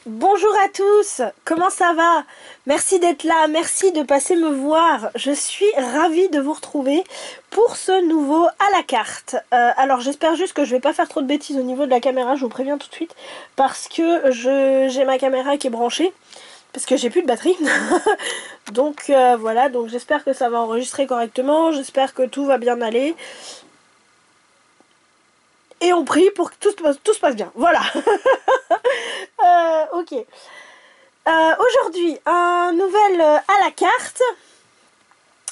Bonjour à tous, comment ça va? Merci d'être là, merci de passer me voir. Je suis ravie de vous retrouver pour ce nouveau à la carte. Alors j'espère juste que je vais pas faire trop de bêtises au niveau de la caméra, je vous préviens tout de suite, parce que j'ai ma caméra qui est branchée, parce que j'ai plus de batterie. Donc voilà, donc j'espère que ça va enregistrer correctement, j'espère que tout va bien aller. Et on prie pour que tout se passe bien. Voilà. Ok. Aujourd'hui, un nouvel à la carte.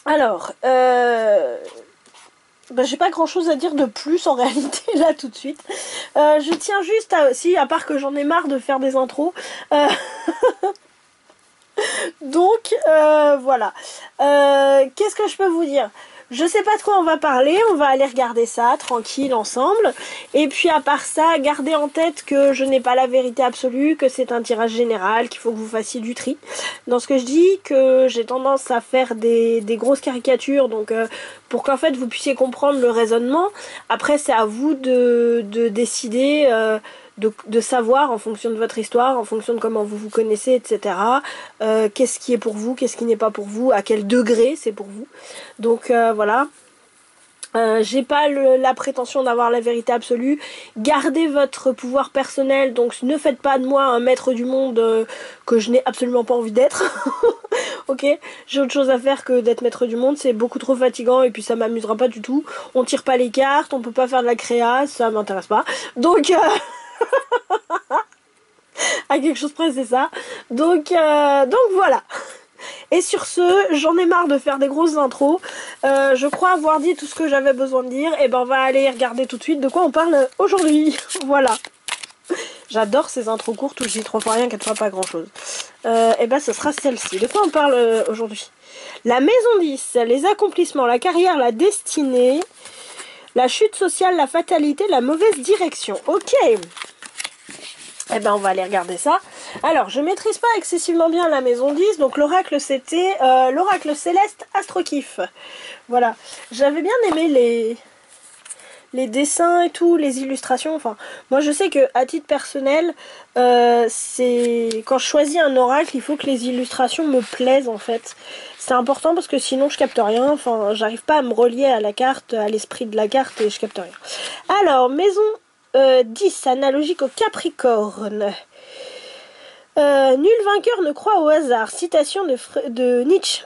Alors, j'ai pas grand chose à dire de plus en réalité là tout de suite. Je tiens juste à aussi, à part que j'en ai marre de faire des intros. Donc voilà. Qu'est-ce que je peux vous dire? Je sais pas de quoi on va parler, on va aller regarder ça tranquille ensemble. Et puis à part ça, gardez en tête que je n'ai pas la vérité absolue, que c'est un tirage général, qu'il faut que vous fassiez du tri. Dans ce que je dis, que j'ai tendance à faire des grosses caricatures, donc pour qu'en fait vous puissiez comprendre le raisonnement. Après c'est à vous de décider... de savoir en fonction de votre histoire, en fonction de comment vous vous connaissez, etc. Qu'est-ce qui est pour vous, qu'est-ce qui n'est pas pour vous, à quel degré c'est pour vous. Donc voilà. J'ai pas la prétention d'avoir la vérité absolue. Gardez votre pouvoir personnel, donc ne faites pas de moi un maître du monde que je n'ai absolument pas envie d'être. Ok, j'ai autre chose à faire que d'être maître du monde, c'est beaucoup trop fatigant et puis ça m'amusera pas du tout. On tire pas les cartes, on peut pas faire de la créa, ça m'intéresse pas. Donc à quelque chose près c'est ça. Donc voilà. Et sur ce, j'en ai marre de faire des grosses intros. Je crois avoir dit tout ce que j'avais besoin de dire. Et ben on va aller regarder tout de suite de quoi on parle aujourd'hui. Voilà. J'adore ces intros courtes où je dis 3 fois rien, 4 fois pas grand chose. Et ben ce sera celle-ci. De quoi on parle aujourd'hui? La maison 10, les accomplissements, la carrière, la destinée, la chute sociale, la fatalité, la mauvaise direction. Ok. Eh ben on va aller regarder ça. Alors je maîtrise pas excessivement bien la maison 10, donc l'oracle c'était l'oracle céleste Astrokiff. Voilà. J'avais bien aimé les dessins et tout, les illustrations. Enfin, moi je sais que à titre personnel, c'est quand je choisis un oracle, il faut que les illustrations me plaisent en fait. C'est important parce que sinon je capte rien. Enfin, j'arrive pas à me relier à la carte, à l'esprit de la carte et je capte rien. Alors, maison 10, analogique au Capricorne. Nul vainqueur ne croit au hasard. Citation de Nietzsche.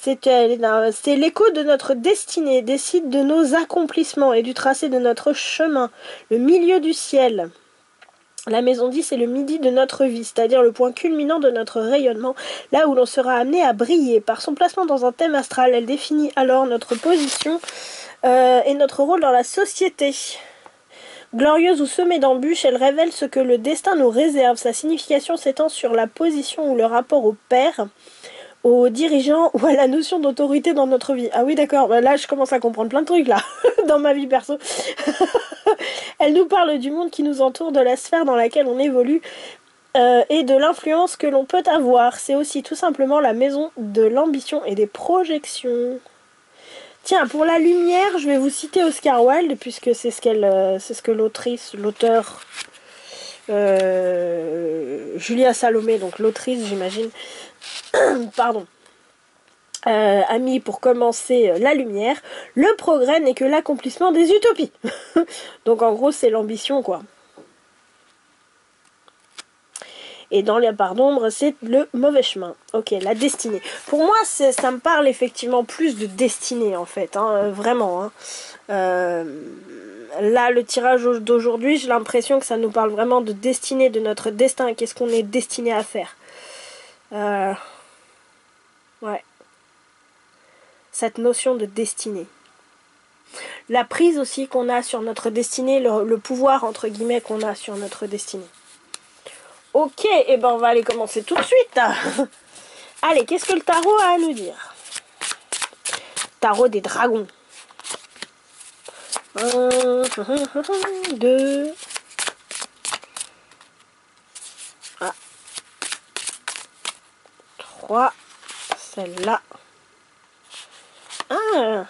C'est l'écho de notre destinée, décide de nos accomplissements et du tracé de notre chemin. Le milieu du ciel. La maison 10 est le midi de notre vie, c'est-à-dire le point culminant de notre rayonnement, là où l'on sera amené à briller. Par son placement dans un thème astral, elle définit alors notre position et notre rôle dans la société. Glorieuse ou semée d'embûches, elle révèle ce que le destin nous réserve. Sa signification s'étend sur la position ou le rapport au père, aux dirigeants ou à la notion d'autorité dans notre vie. Ah oui d'accord, là je commence à comprendre plein de trucs là, dans ma vie perso. Elle nous parle du monde qui nous entoure, de la sphère dans laquelle on évolue et de l'influence que l'on peut avoir. C'est aussi tout simplement la maison de l'ambition et des projections. Tiens, pour la lumière, je vais vous citer Oscar Wilde, puisque c'est ce que l'auteur, Julia Salomé, donc l'autrice, j'imagine, pardon, a mis pour commencer la lumière. Le progrès n'est que l'accomplissement des utopies. Donc en gros, c'est l'ambition, quoi. Et dans la part d'ombre, c'est le mauvais chemin. Ok, la destinée. Pour moi, ça me parle effectivement plus de destinée, en fait. Hein, vraiment. Hein. Là, le tirage d'aujourd'hui, j'ai l'impression que ça nous parle vraiment de destinée, de notre destin. Qu'est-ce qu'on est destiné à faire. Ouais. Cette notion de destinée. La prise aussi qu'on a sur notre destinée, le pouvoir, entre guillemets, qu'on a sur notre destinée. Ok, et ben on va aller commencer tout de suite. Allez, qu'est-ce que le tarot a à nous dire? Tarot des dragons. 1, 2. Ah. 3. Celle-là. Ah.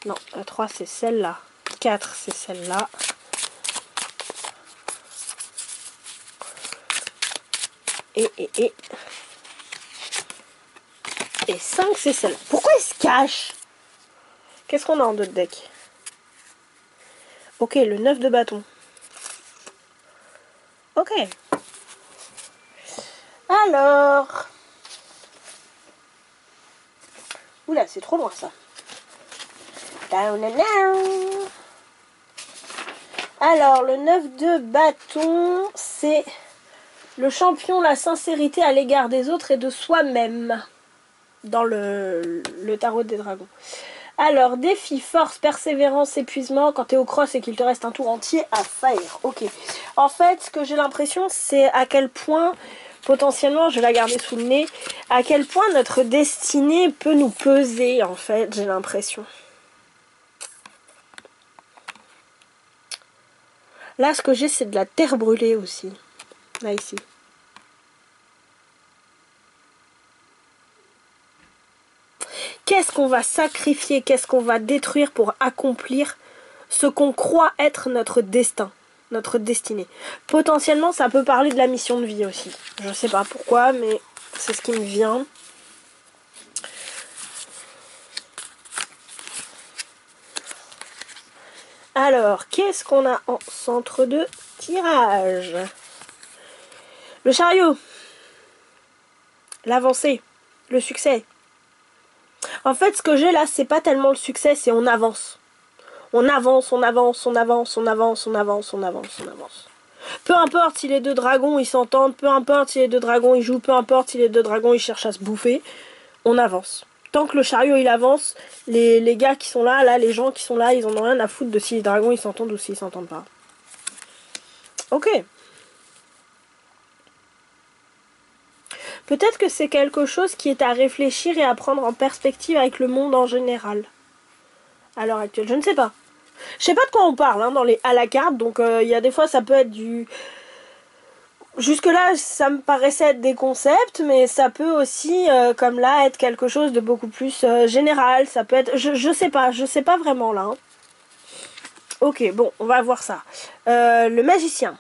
Non, la 3 c'est celle-là. 4 c'est celle-là. Et 5 c'est celle-là. Pourquoi il se cache? Qu'est-ce qu'on a en d'autres deck? Ok, le 9 de bâton. Ok. Alors. Oula, c'est trop loin ça. Down and down. Alors, le 9 de bâton, c'est le champion, la sincérité à l'égard des autres et de soi-même. Dans le tarot des dragons. Alors, défi, force, persévérance, épuisement, quand t'es au cross et qu'il te reste un tour entier à faire. Ok. En fait, ce que j'ai l'impression, c'est à quel point, potentiellement, je vais la garder sous le nez, à quel point notre destinée peut nous peser, en fait, j'ai l'impression. Là, ce que j'ai, c'est de la terre brûlée aussi. Là, ici. Qu'est-ce qu'on va sacrifier, qu'est-ce qu'on va détruire pour accomplir ce qu'on croit être notre destin, notre destinée. Potentiellement, ça peut parler de la mission de vie aussi. Je sais pas pourquoi, mais c'est ce qui me vient. Alors, qu'est-ce qu'on a en centre de tirage? Le chariot. L'avancée. Le succès. En fait, ce que j'ai là, c'est pas tellement le succès, c'est on avance. On avance, on avance, on avance, on avance, on avance, on avance, on avance. Peu importe si les deux dragons ils s'entendent, peu importe si les deux dragons ils jouent, peu importe si les deux dragons ils cherchent à se bouffer, on avance. Tant que le chariot il avance, les gars qui sont là, les gens qui sont là, ils en ont rien à foutre de si les dragons ils s'entendent ou s'ils s'entendent pas. Ok. Peut-être que c'est quelque chose qui est à réfléchir et à prendre en perspective avec le monde en général. À l'heure actuelle, je ne sais pas. Je sais pas de quoi on parle hein, dans les à la carte, donc il y a des fois ça peut être du... Jusque-là, ça me paraissait être des concepts, mais ça peut aussi, comme là, être quelque chose de beaucoup plus général. Ça peut être... je sais pas vraiment là. Hein. Ok, bon, on va voir ça. Le magicien.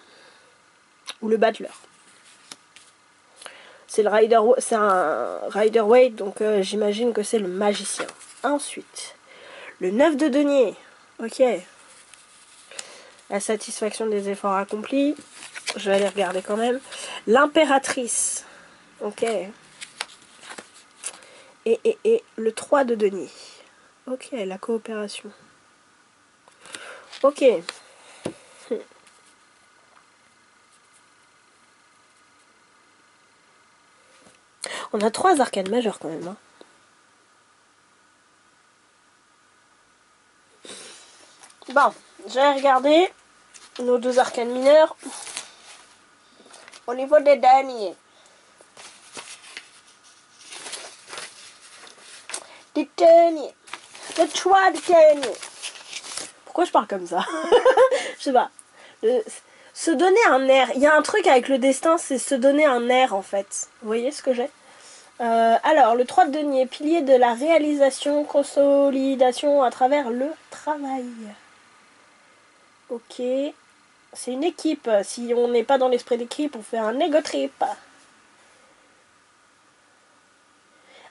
Ou le battleur. C'est le rider, c'est un rider weight, donc j'imagine que c'est le magicien. Ensuite, le 9 de denier. Ok. La satisfaction des efforts accomplis. Je vais aller regarder quand même. L'impératrice. Ok. Et le 3 de denier. Ok, la coopération. Ok. On a 3 arcanes majeures quand même. Hein. Bon, j'ai regardé nos 2 arcanes mineures. Au niveau des deniers. Des deniers. Le 3 de denier. Pourquoi je parle comme ça? Je sais pas. Se donner un air. Il y a un truc avec le destin, c'est se donner un air en fait. Vous voyez ce que j'ai? Alors, le 3 de denier, pilier de la réalisation, consolidation à travers le travail. Ok. C'est une équipe. Si on n'est pas dans l'esprit d'équipe, on fait un ego trip.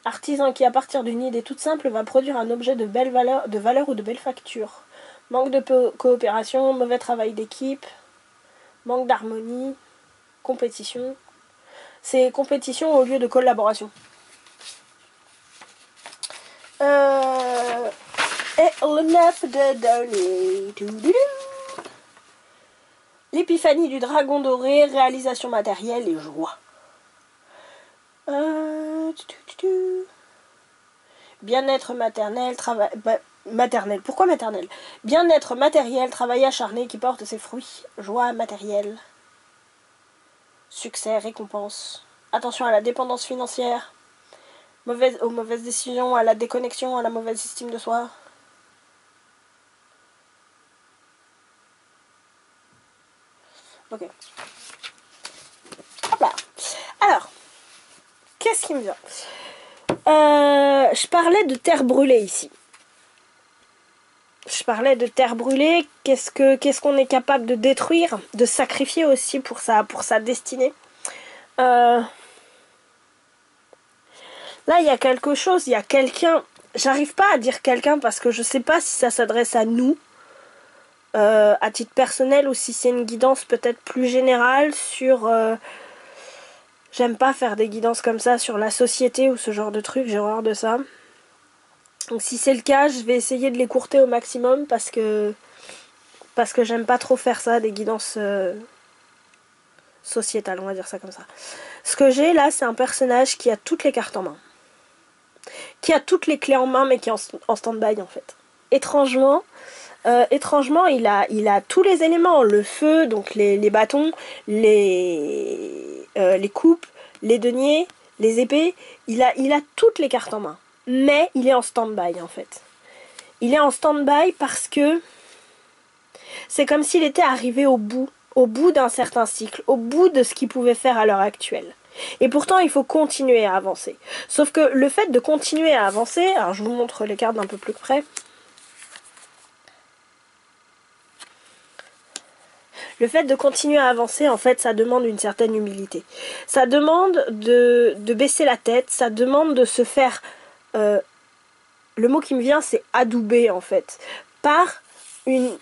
Artisan qui, à partir d'une idée toute simple, va produire un objet de belle valeur ou de belle facture. Manque de coopération, mauvais travail d'équipe, manque d'harmonie, compétition. C'est compétition au lieu de collaboration. Et le 9 de denier. L'épiphanie du dragon doré, réalisation matérielle et joie. Bien-être maternel, travail... maternel. Pourquoi maternel? Bien-être matériel, travail acharné qui porte ses fruits. Joie matérielle. Succès, récompense. Attention à la dépendance financière. Aux mauvaises décisions, à la déconnexion, à la mauvaise estime de soi. Ok. Hop là. Alors, qu'est-ce qui me vient? Je parlais de terre brûlée ici. je parlais de terre brûlée, qu'est-ce qu'on est capable de détruire, de sacrifier aussi pour sa destinée. Là, il y a quelque chose, il y a quelqu'un, j'arrive pas à dire quelqu'un parce que je sais pas si ça s'adresse à nous, à titre personnel, ou si c'est une guidance peut-être plus générale sur... j'aime pas faire des guidances comme ça sur la société ou ce genre de truc, j'ai horreur de ça. Donc si c'est le cas, je vais essayer de l'écourter au maximum parce que j'aime pas trop faire ça, des guidances sociétales, on va dire ça comme ça. Ce que j'ai là, c'est un personnage qui a toutes les cartes en main. Qui a toutes les clés en main, mais qui est en stand-by en fait. Étrangement, il a tous les éléments. Le feu, donc les bâtons, les coupes, les deniers, les épées. Il a toutes les cartes en main. Mais il est en stand-by en fait. Il est en stand-by parce que c'est comme s'il était arrivé au bout d'un certain cycle, au bout de ce qu'il pouvait faire à l'heure actuelle. Et pourtant, il faut continuer à avancer. Sauf que le fait de continuer à avancer, alors je vous montre les cartes d'un peu plus près. Le fait de continuer à avancer, en fait, ça demande une certaine humilité. Ça demande de baisser la tête, ça demande de se faire... le mot qui me vient, c'est adouber, en fait. Par une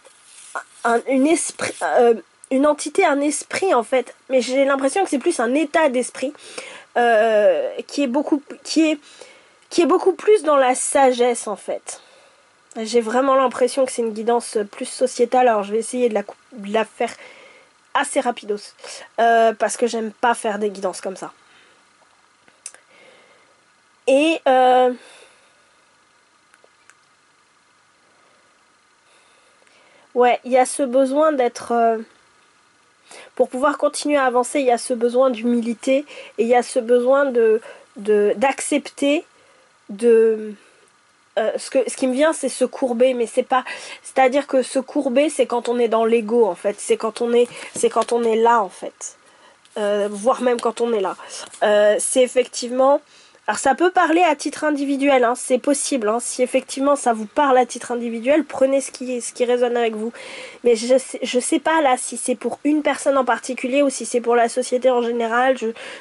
entité, un esprit, en fait. Mais j'ai l'impression que c'est plus un état d'esprit qui est beaucoup plus dans la sagesse, en fait. J'ai vraiment l'impression que c'est une guidance plus sociétale. Alors, je vais essayer de la faire assez rapidos. Parce que j'aime pas faire des guidances comme ça. Et... ouais, il y a ce besoin d'être... pour pouvoir continuer à avancer, il y a ce besoin d'humilité. Et il y a ce besoin d'accepter ce qui me vient, c'est se courber, mais c'est pas... C'est-à-dire que se courber, c'est quand on est dans l'ego, en fait. C'est quand on est là, en fait. Voire même quand on est là. C'est effectivement... Alors ça peut parler à titre individuel, hein, c'est possible. Hein, si effectivement ça vous parle à titre individuel, prenez ce qui résonne avec vous. Mais je sais pas là si c'est pour une personne en particulier ou si c'est pour la société en général.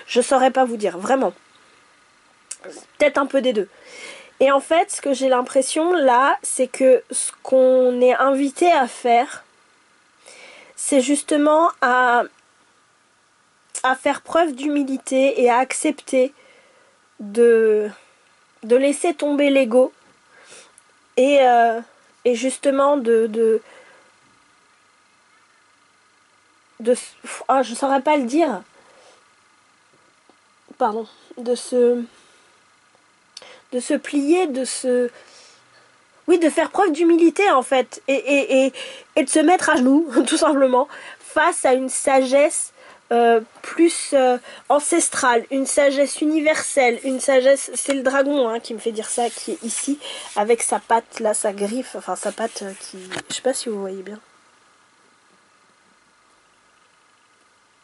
Je saurais pas vous dire, vraiment. Peut-être un peu des deux. Et en fait, ce que j'ai l'impression là, c'est que ce qu'on est invité à faire, c'est justement à faire preuve d'humilité et à accepter de laisser tomber l'ego et justement je saurais pas le dire, pardon, de se plier, de faire preuve d'humilité en fait et de se mettre à genoux tout simplement face à une sagesse plus ancestrale, une sagesse universelle, une sagesse, c'est le dragon hein, qui me fait dire ça, qui est ici avec sa patte là, sa griffe, enfin sa patte qui, je sais pas si vous voyez bien,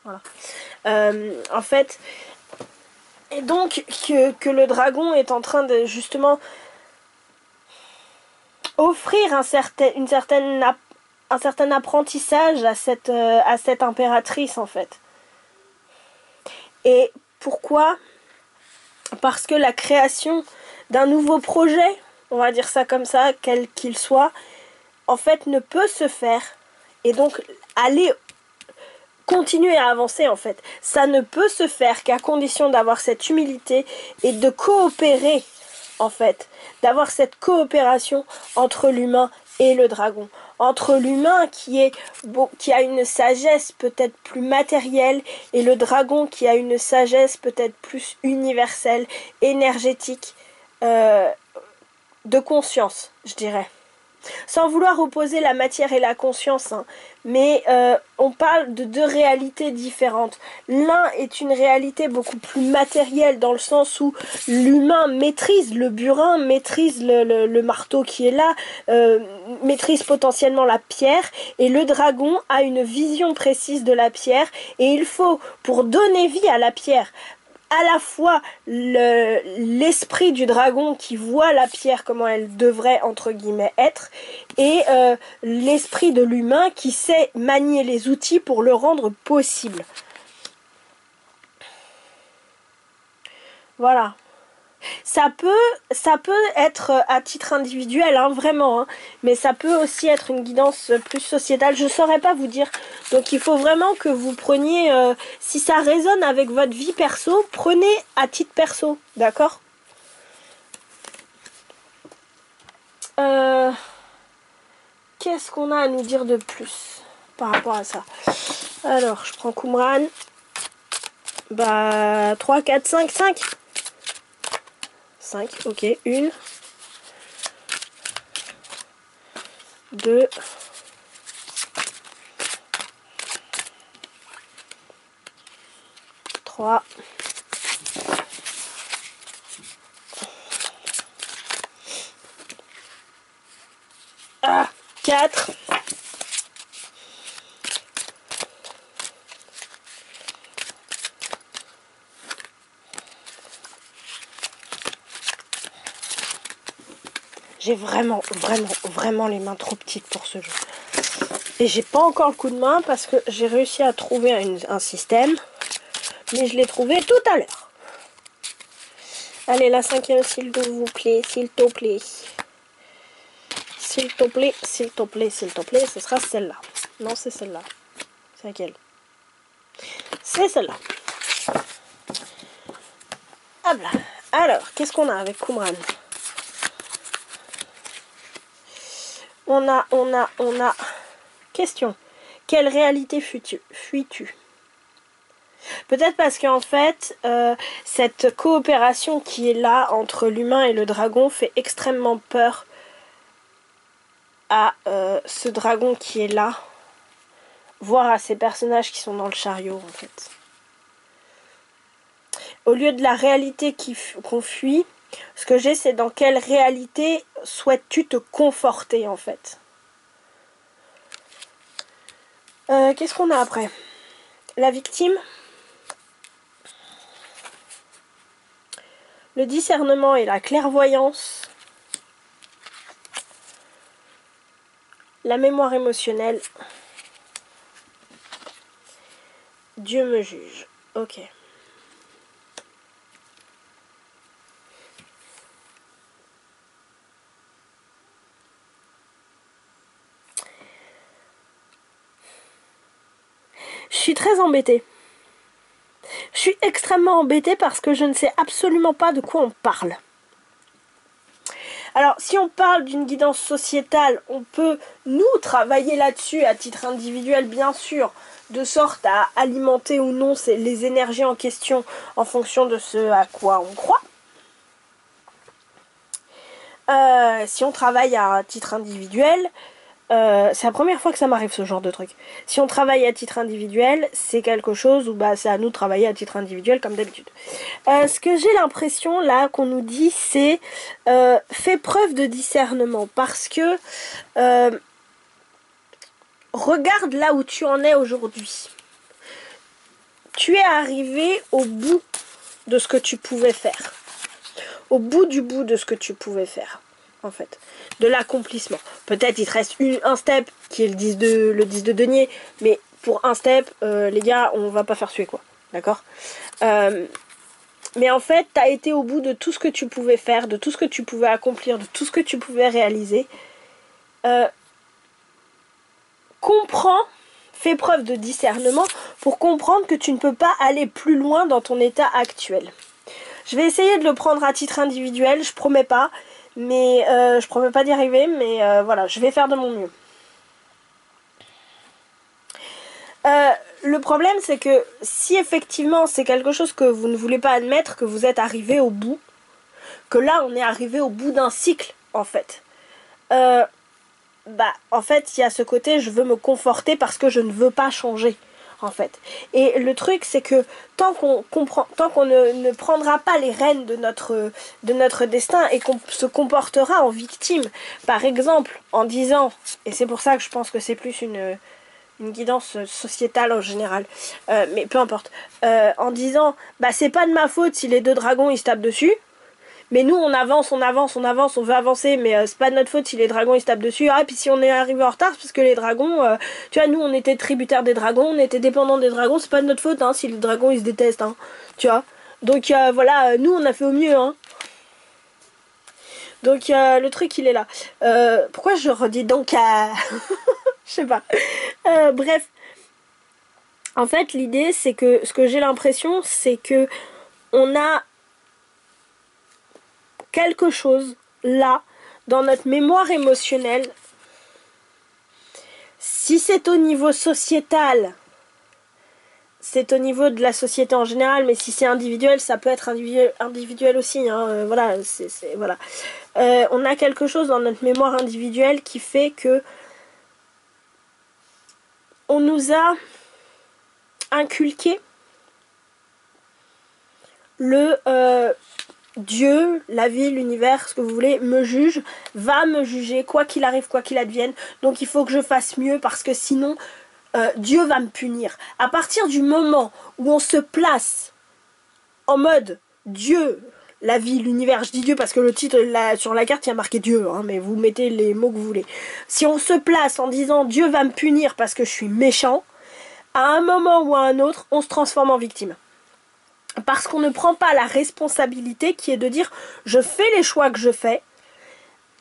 voilà, en fait, et donc que le dragon est en train de justement offrir un certain apprentissage à cette impératrice en fait. Et pourquoi? Parce que la création d'un nouveau projet, on va dire ça comme ça, quel qu'il soit, en fait ne peut se faire. Et donc continuer à avancer en fait. Ça ne peut se faire qu'à condition d'avoir cette humilité et de coopérer en fait. D'avoir cette coopération entre l'humain et le dragon. Entre l'humain qui a une sagesse peut-être plus matérielle et le dragon qui a une sagesse peut-être plus universelle, énergétique, de conscience, je dirais. Sans vouloir opposer la matière et la conscience, hein, mais on parle de deux réalités différentes. L'un est une réalité beaucoup plus matérielle dans le sens où l'humain maîtrise le burin, maîtrise le marteau qui est là, maîtrise potentiellement la pierre, et le dragon a une vision précise de la pierre, et il faut, pour donner vie à la pierre, à la fois l'esprit du dragon qui voit la pierre comment elle devrait entre guillemets être, et l'esprit de l'humain qui sait manier les outils pour le rendre possible. Voilà. Ça peut être à titre individuel, hein, vraiment, hein, mais ça peut aussi être une guidance plus sociétale. Je ne saurais pas vous dire. Donc il faut vraiment que vous preniez, si ça résonne avec votre vie perso, prenez à titre perso, d'accord? Qu'est-ce qu'on a à nous dire de plus par rapport à ça? Alors, je prends Qumran. Bah, 3, 4, 5, 5. 5, ok. 1, 2, 3, 4. J'ai vraiment les mains trop petites pour ce jeu. Et j'ai pas encore le coup de main parce que j'ai réussi à trouver un système. Mais je l'ai trouvé tout à l'heure. Allez, la 5e, s'il vous plaît, s'il te plaît. S'il te plaît, s'il te plaît, s'il te plaît, ce sera celle-là. Non, c'est celle-là. C'est laquelle? C'est celle-là. Hop là. Alors, qu'est-ce qu'on a avec Qumran? On a... Question. Quelle réalité fuis-tu? Peut-être parce qu'en fait, cette coopération qui est là entre l'humain et le dragon fait extrêmement peur à ce dragon qui est là, voire à ces personnages qui sont dans le chariot en fait. Au lieu de la réalité qu'on fuit, ce que j'ai, c'est dans quelle réalité souhaites-tu te conforter en fait. Qu'est-ce qu'on a après? La victime. Le discernement et la clairvoyance. La mémoire émotionnelle. Dieu me juge. Ok. Je suis très embêtée. Je suis extrêmement embêtée parce que je ne sais absolument pas de quoi on parle. Alors, si on parle d'une guidance sociétale, on peut, nous, travailler là-dessus à titre individuel, bien sûr, de sorte à alimenter ou non les énergies en question en fonction de ce à quoi on croit. Si on travaille à titre individuel, c'est la première fois que ça m'arrive ce genre de truc. Si on travaille à titre individuel, c'est quelque chose où bah, c'est à nous de travailler à titre individuel comme d'habitude. Ce que j'ai l'impression là qu'on nous dit, c'est fais preuve de discernement parce que regarde là où tu en es aujourd'hui. Tu es arrivé au bout de ce que tu pouvais faire. Au bout de ce que tu pouvais faire. En fait, de l'accomplissement. Peut-être il te reste un step qui est le 10 de denier, mais pour un step, les gars, on va pas faire suer quoi, d'accord? Mais en fait, tu as été au bout de tout ce que tu pouvais faire, de tout ce que tu pouvais accomplir, de tout ce que tu pouvais réaliser. Comprends, fais preuve de discernement pour comprendre que tu ne peux pas aller plus loin dans ton état actuel. Je vais essayer de le prendre à titre individuel, je promets pas. Mais je promets pas d'y arriver, mais voilà, je vais faire de mon mieux. Le problème, c'est que si effectivement c'est quelque chose que vous ne voulez pas admettre, que vous êtes arrivé au bout, que là on est arrivé au bout d'un cycle, en fait. En fait, il y a ce côté, je veux me conforter parce que je ne veux pas changer. En fait. Et le truc, c'est que tant qu'on ne prendra pas les rênes de notre destin et qu'on se comportera en victime, par exemple, en disant, et c'est pour ça que je pense que c'est plus une guidance sociétale en général, mais peu importe, en disant, bah c'est pas de ma faute si les deux dragons ils se tapent dessus, mais nous on avance, on avance, on avance, on veut avancer, mais c'est pas de notre faute si les dragons ils se tapent dessus. Ah, puis si on est arrivé en retard, c'est parce que les dragons, tu vois, nous on était tributaires des dragons, on était dépendants des dragons, c'est pas de notre faute, hein, si les dragons ils se détestent, hein, tu vois. Donc voilà, nous on a fait au mieux, hein. Donc le truc il est là. Pourquoi je redis donc à... Je sais pas. Bref. En fait, l'idée, c'est que ce que j'ai l'impression, c'est que on a quelque chose là, dans notre mémoire émotionnelle. Si c'est au niveau sociétal, c'est au niveau de la société en général, mais si c'est individuel, ça peut être individuel aussi. Hein, voilà, voilà. On a quelque chose dans notre mémoire individuelle qui fait que on nous a inculqué le Dieu, la vie, l'univers, ce que vous voulez, me juge, va me juger, quoi qu'il arrive, quoi qu'il advienne. Donc il faut que je fasse mieux parce que sinon, Dieu va me punir. À partir du moment où on se place en mode Dieu, la vie, l'univers, je dis Dieu parce que le titre sur la carte il y a marqué Dieu, hein, mais vous mettez les mots que vous voulez. Si on se place en disant Dieu va me punir parce que je suis méchant, à un moment ou à un autre, on se transforme en victime. Parce qu'on ne prend pas la responsabilité qui est de dire je fais les choix que je fais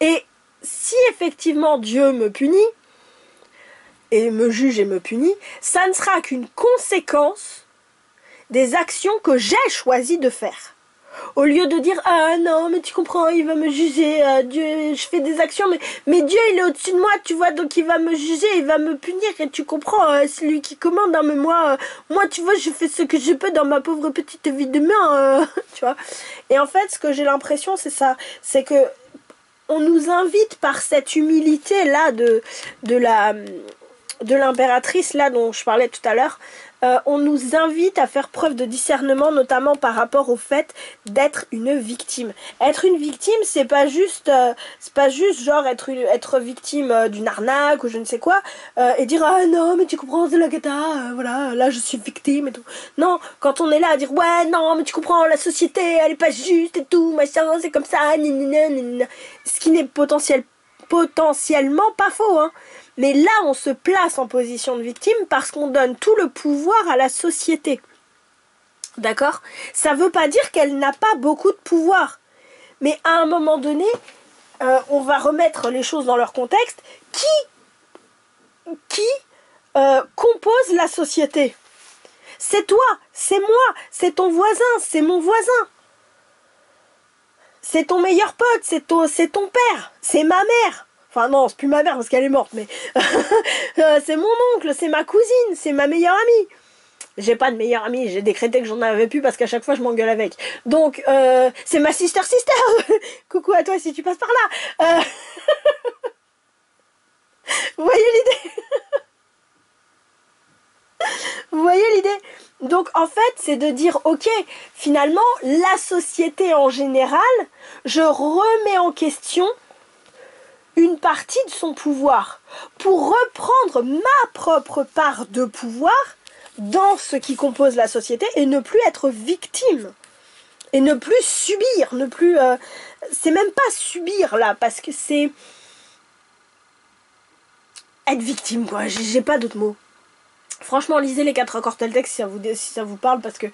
et si effectivement Dieu me punit et me juge et me punit, ça ne sera qu'une conséquence des actions que j'ai choisi de faire. Au lieu de dire ah non mais tu comprends il va me juger, Dieu je fais des actions mais Dieu il est au-dessus de moi tu vois donc il va me juger, il va me punir et tu comprends c'est lui qui commande hein, mais moi tu vois je fais ce que je peux dans ma pauvre petite vie d'humain tu vois. Et en fait ce que j'ai l'impression c'est ça, c'est que on nous invite par cette humilité là de l'impératrice là dont je parlais tout à l'heure, on nous invite à faire preuve de discernement, notamment par rapport au fait d'être une victime. Être une victime, c'est pas juste genre être victime d'une arnaque ou je ne sais quoi, et dire ah non mais tu comprends c'est la cata, voilà là je suis victime et tout. Non, quand on est là à dire ouais non mais tu comprends la société elle est pas juste et tout machin c'est comme ça, ce qui n'est potentiellement pas faux hein. Mais là, on se place en position de victime parce qu'on donne tout le pouvoir à la société. D'accord? Ça veut pas dire qu'elle n'a pas beaucoup de pouvoir. Mais à un moment donné, on va remettre les choses dans leur contexte. Qui compose la société? C'est toi, c'est moi, c'est ton voisin, c'est mon voisin. C'est ton meilleur pote, c'est ton père, c'est ma mère. Enfin non, c'est plus ma mère parce qu'elle est morte, mais c'est mon oncle, c'est ma cousine, c'est ma meilleure amie. J'ai pas de meilleure amie, j'ai décrété que j'en avais plus parce qu'à chaque fois je m'engueule avec. Donc c'est ma sister. Coucou à toi si tu passes par là. Vous voyez l'idée? Vous voyez l'idée? Donc en fait c'est de dire ok, finalement la société en général, je remets en question une partie de son pouvoir pour reprendre ma propre part de pouvoir dans ce qui compose la société et ne plus être victime et ne plus subir, ne plus c'est même pas subir là parce que c'est être victime quoi, j'ai pas d'autres mots. Franchement, lisez les 4 accords Toltec si ça vous parle parce que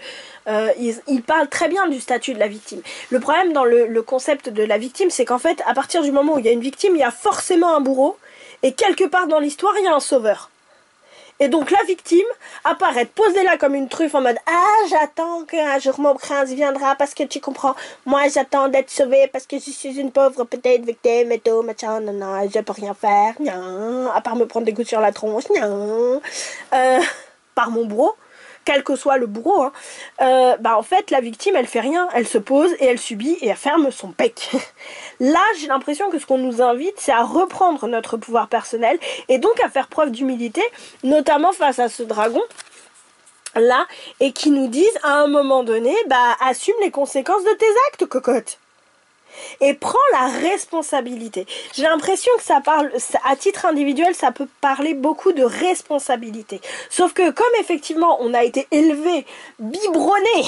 il parle très bien du statut de la victime. Le problème dans le concept de la victime, c'est qu'en fait, à partir du moment où il y a une victime, il y a forcément un bourreau et quelque part dans l'histoire, il y a un sauveur. Et donc la victime apparaît posée là comme une truffe en mode ah j'attends qu'un jour mon prince viendra parce que tu comprends, moi j'attends d'être sauvée parce que je suis une pauvre petite victime et tout machin non je peux rien faire non, à part me prendre des coups sur la tronche non, par mon bourreau quel que soit le bourreau hein. Bah en fait la victime elle fait rien, elle se pose et elle subit et elle ferme son bec. Là j'ai l'impression que ce qu'on nous invite c'est à reprendre notre pouvoir personnel et donc à faire preuve d'humilité, notamment face à ce dragon là, et qui nous disent à un moment donné bah assume les conséquences de tes actes cocotte. et prend la responsabilité. J'ai l'impression que ça parle, à titre individuel, ça peut parler beaucoup de responsabilité. Sauf que comme effectivement on a été élevé, biberonné,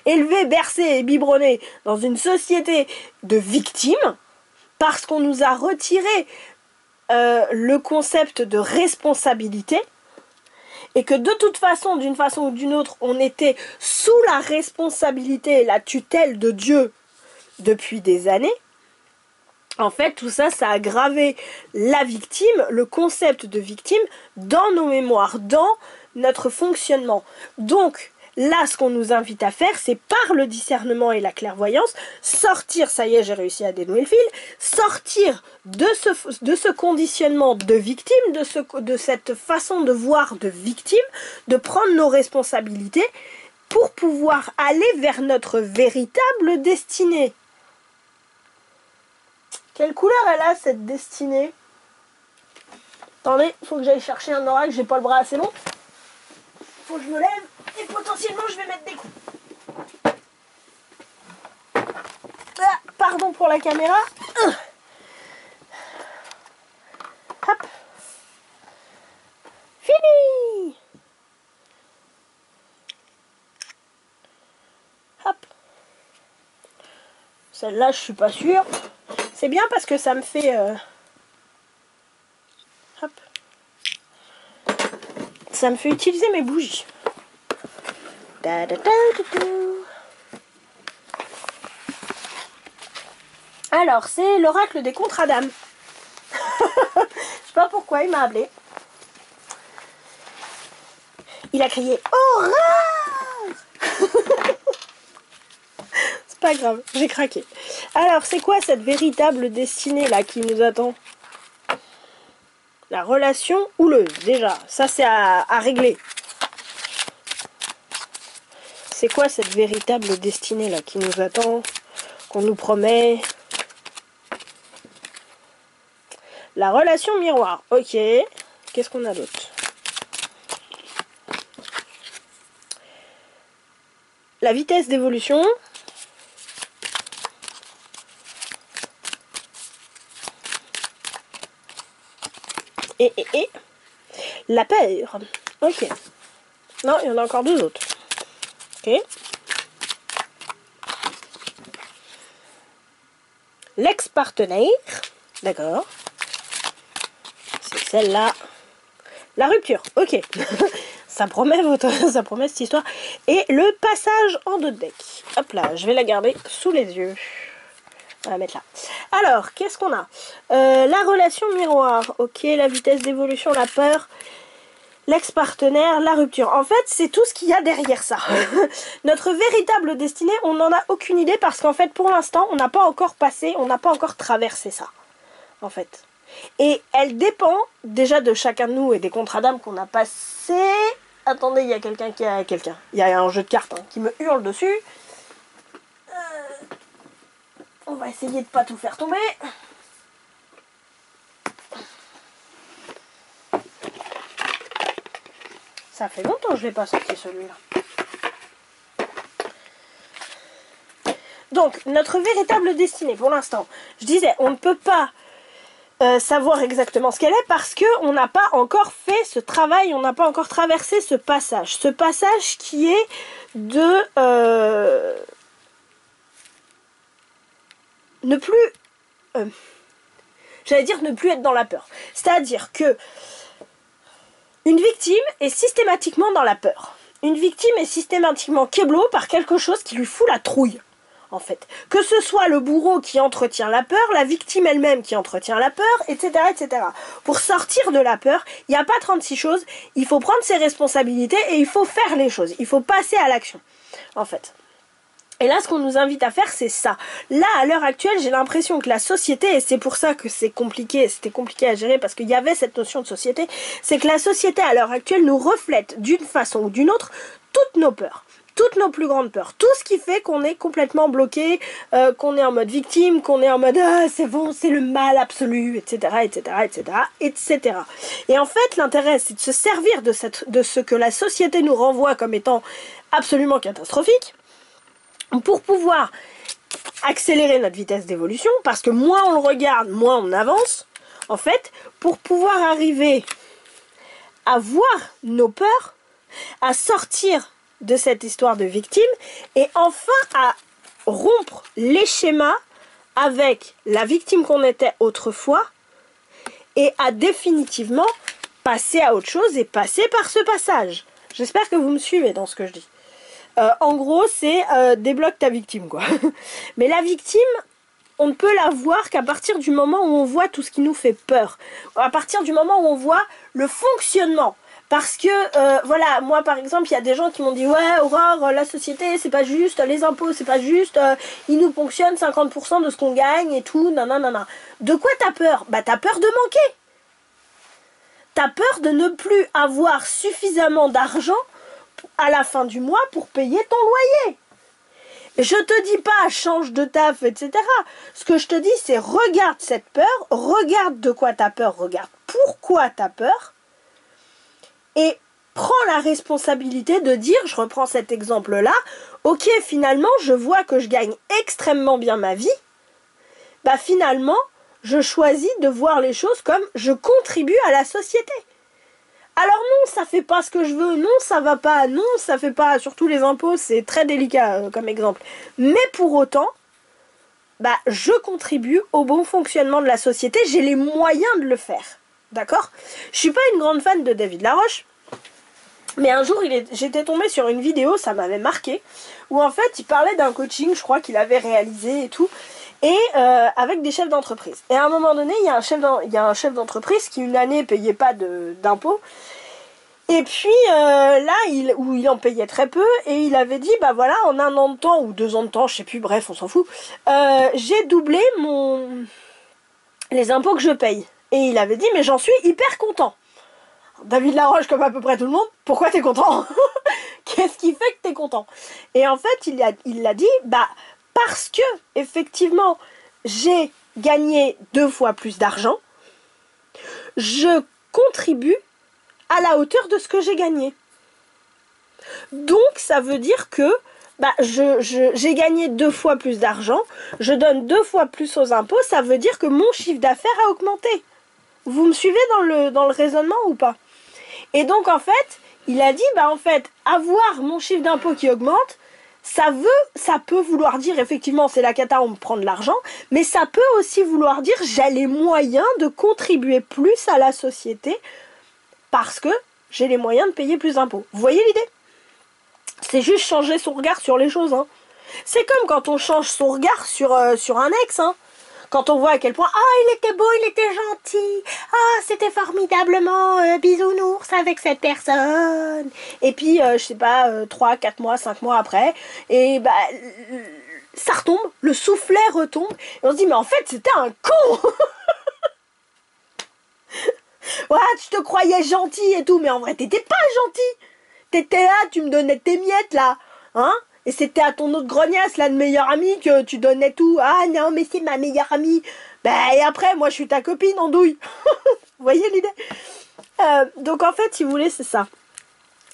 élevé, bercé et biberonné dans une société de victimes, parce qu'on nous a retiré le concept de responsabilité, et que de toute façon, d'une façon ou d'une autre, on était sous la responsabilité et la tutelle de Dieu depuis des années, en fait, tout ça, ça a gravé la victime, le concept de victime, dans nos mémoires, dans notre fonctionnement. Donc, là, ce qu'on nous invite à faire, c'est par le discernement et la clairvoyance, sortir, ça y est, j'ai réussi à dénouer le fil, sortir de ce conditionnement de victime, de cette façon de voir de victime, de prendre nos responsabilités pour pouvoir aller vers notre véritable destinée. Quelle couleur elle a, cette destinée? Attendez, il faut que j'aille chercher un oracle, j'ai pas le bras assez long. Faut que je me lève et potentiellement je vais mettre des coups. Ah, pardon pour la caméra. Hop. Fini. Hop. Celle-là, je suis pas sûre. C'est bien parce que ça me fait... Hop. Ça me fait utiliser mes bougies. Da, da, da, da, da. Alors, c'est l'oracle des contre-adames. Je sais pas pourquoi il m'a appelé. Il a crié « Horreur !» C'est pas grave, j'ai craqué. Alors, c'est quoi cette véritable destinée là qui nous attend? La relation houleuse, déjà. Ça, c'est à régler. C'est quoi cette véritable destinée là qui nous attend? Qu'on nous promet? La relation miroir. Ok. Qu'est-ce qu'on a d'autre? La vitesse d'évolution. Et la peur. Ok. Non, il y en a encore deux autres. Ok. L'ex-partenaire. D'accord. C'est celle-là. La rupture. Ok. Ça promet ça promet cette histoire. Et le passage en deux deck. Hop là, je vais la garder sous les yeux. On va la mettre là. Alors, qu'est-ce qu'on a? La relation miroir. Ok, la vitesse d'évolution, la peur, l'ex-partenaire, la rupture. En fait, c'est tout ce qu'il y a derrière ça. Notre véritable destinée, on n'en a aucune idée parce qu'en fait, pour l'instant, on n'a pas encore passé, on n'a pas encore traversé ça. En fait. Et elle dépend déjà de chacun de nous et des contrats d'âme qu'on a passés. Attendez, il y a quelqu'un qui a quelqu'un. Il y a un jeu de cartes qui me hurle dessus. On va essayer de pas tout faire tomber. Ça fait longtemps que je vais pas sortir celui-là. Donc, notre véritable destinée, pour l'instant, je disais, on ne peut pas savoir exactement ce qu'elle est parce qu'on n'a pas encore fait ce travail, on n'a pas encore traversé ce passage. Ce passage qui est de... ne plus... j'allais dire ne plus être dans la peur. C'est-à-dire que une victime est systématiquement dans la peur. Une victime est systématiquement keblo par quelque chose qui lui fout la trouille, en fait. Que ce soit le bourreau qui entretient la peur, la victime elle-même qui entretient la peur, etc., etc. Pour sortir de la peur, il n'y a pas 36 choses, il faut prendre ses responsabilités et il faut faire les choses. Il faut passer à l'action, en fait. Et là, ce qu'on nous invite à faire, c'est ça. Là, à l'heure actuelle, j'ai l'impression que la société, et c'est pour ça que c'est compliqué, c'était compliqué à gérer, parce qu'il y avait cette notion de société, c'est que la société, à l'heure actuelle, nous reflète d'une façon ou d'une autre toutes nos peurs. Toutes nos plus grandes peurs, tout ce qui fait qu'on est complètement bloqué, qu'on est en mode victime, qu'on est en mode ah c'est bon, c'est le mal absolu, etc., etc., etc., etc. Et en fait, l'intérêt, c'est de se servir de ce que la société nous renvoie comme étant absolument catastrophique, pour pouvoir accélérer notre vitesse d'évolution, parce que moins on le regarde, moins on avance, en fait, pour pouvoir arriver à voir nos peurs, à sortir de cette histoire de victime, et enfin à rompre les schémas avec la victime qu'on était autrefois, et à définitivement passer à autre chose et passer par ce passage. J'espère que vous me suivez dans ce que je dis. En gros, c'est débloque ta victime, quoi. Mais la victime, on ne peut la voir qu'à partir du moment où on voit tout ce qui nous fait peur. À partir du moment où on voit le fonctionnement. Parce que, voilà, moi par exemple, il y a des gens qui m'ont dit « Ouais, Aurore, la société, c'est pas juste, les impôts, c'est pas juste, ils nous ponctionnent 50% de ce qu'on gagne et tout, nanana. » De quoi t'as peur? Bah t'as peur de manquer. T'as peur de ne plus avoir suffisamment d'argent à la fin du mois pour payer ton loyer. Je te dis pas change de taf, etc. Ce que je te dis, c'est regarde cette peur, regarde de quoi t'as peur, regarde pourquoi t'as peur, et prends la responsabilité de dire, je reprends cet exemple-là, ok, finalement, je vois que je gagne extrêmement bien ma vie, bah finalement, je choisis de voir les choses comme je contribue à la société. Alors non, ça fait pas ce que je veux, non, ça va pas, non, ça fait pas, surtout les impôts, c'est très délicat comme exemple. Mais pour autant, bah, je contribue au bon fonctionnement de la société, j'ai les moyens de le faire, d'accord? Je suis pas une grande fan de David Laroche, mais un jour, j'étais tombée sur une vidéo, ça m'avait marqué, où en fait, il parlait d'un coaching, je crois qu'il avait réalisé et tout, et avec des chefs d'entreprise. Et à un moment donné, il y a un chef d'entreprise qui une année payait pas d'impôts. Et puis là, il en payait très peu. Et il avait dit, bah voilà, en 1 an de temps ou 2 ans de temps, je sais plus, bref, on s'en fout. J'ai doublé les impôts que je paye. Et il avait dit, mais j'en suis hyper content. David Laroche, comme à peu près tout le monde, pourquoi t'es content? Qu'est-ce qui fait que t'es content? Et en fait, il l'a dit, bah... Parce que, effectivement, j'ai gagné 2 fois plus d'argent, je contribue à la hauteur de ce que j'ai gagné. Donc, ça veut dire que bah, j'ai gagné 2 fois plus d'argent, je donne 2 fois plus aux impôts, ça veut dire que mon chiffre d'affaires a augmenté. Vous me suivez dans le raisonnement ou pas? Et donc, en fait, il a dit, bah en fait, avoir mon chiffre d'impôt qui augmente, ça peut vouloir dire, effectivement, c'est la cata, on me prend de l'argent, mais ça peut aussi vouloir dire, j'ai les moyens de contribuer plus à la société parce que j'ai les moyens de payer plus d'impôts. Vous voyez l'idée? C'est juste changer son regard sur les choses, hein. C'est comme quand on change son regard sur un ex, hein. Quand on voit à quel point, il était beau, il était gentil, c'était formidablement bisounours avec cette personne. Et puis, je sais pas, 3, 4 mois, 5 mois après, et bah, ça retombe, le soufflet retombe, et on se dit, mais en fait, c'était un con. Ouais, tu te croyais gentil et tout, mais en vrai, t'étais pas gentil. T'étais là, tu me donnais tes miettes, là, hein? Et c'était à ton autre grognasse, là, de meilleure amie, que tu donnais tout. Ah non, mais c'est ma meilleure amie. Ben, et après, moi, je suis ta copine, andouille. Vous voyez l'idée? Donc, en fait, si vous voulez, c'est ça.